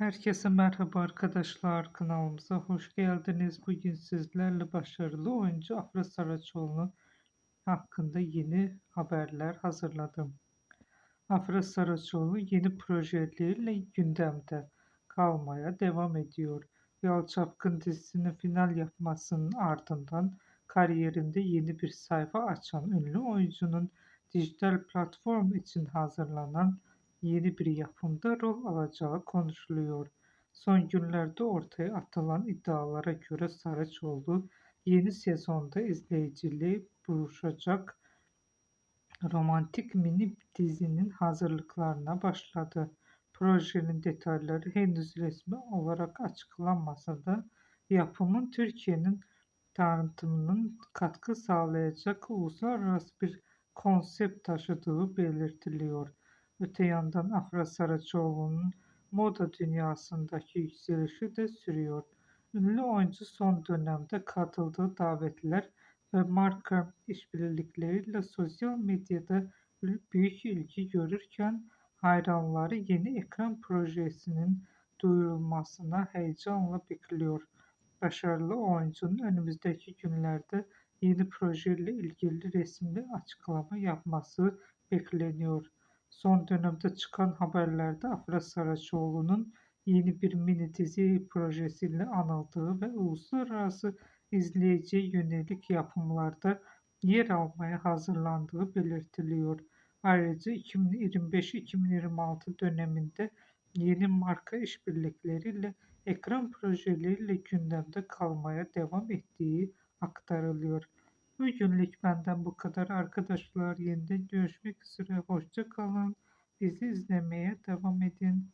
Herkese merhaba arkadaşlar, kanalımıza hoş geldiniz. Bugün sizlerle başarılı oyuncu Afra Saraçoğlu hakkında yeni haberler hazırladım. Afra Saraçoğlu yeni projeleriyle gündemde kalmaya devam ediyor. Yol Çapkın dizisinin final yapmasının ardından kariyerinde yeni bir sayfa açan ünlü oyuncunun dijital platform için hazırlanan yeni bir yapımda rol alacağı konuşuluyor. Son günlerde ortaya atılan iddialara göre Saraçoğlu yeni sezonda izleyiciliği buluşacak romantik mini dizinin hazırlıklarına başladı. Projenin detayları henüz resmi olarak açıklanmasa da yapımın Türkiye'nin tanıtımının katkı sağlayacak uluslararası bir konsept taşıdığı belirtiliyor. Öte yandan Afra Saraçoğlu'nun moda dünyasındaki yükselişi de sürüyor. Ünlü oyuncu son dönemde katıldığı davetler ve marka işbirlikleriyle sosyal medyada büyük ilgi görürken hayranları yeni ekran projesinin duyurulmasına heyecanla bekliyor. Başarılı oyuncunun önümüzdeki günlerde yeni projeyle ilgili resmi açıklama yapması bekleniyor. Son dönemde çıkan haberlerde Afra Saraçoğlu'nun yeni bir mini dizi projesiyle anıldığı ve uluslararası izleyiciye yönelik yapımlarda yer almaya hazırlandığı belirtiliyor. Ayrıca 2025-2026 döneminde yeni marka işbirlikleriyle ekran projeleriyle gündemde kalmaya devam ettiği aktarılıyor. Bugünlük benden bu kadar arkadaşlar. Yeniden görüşmek üzere. Hoşça kalın. Bizi izlemeye devam edin.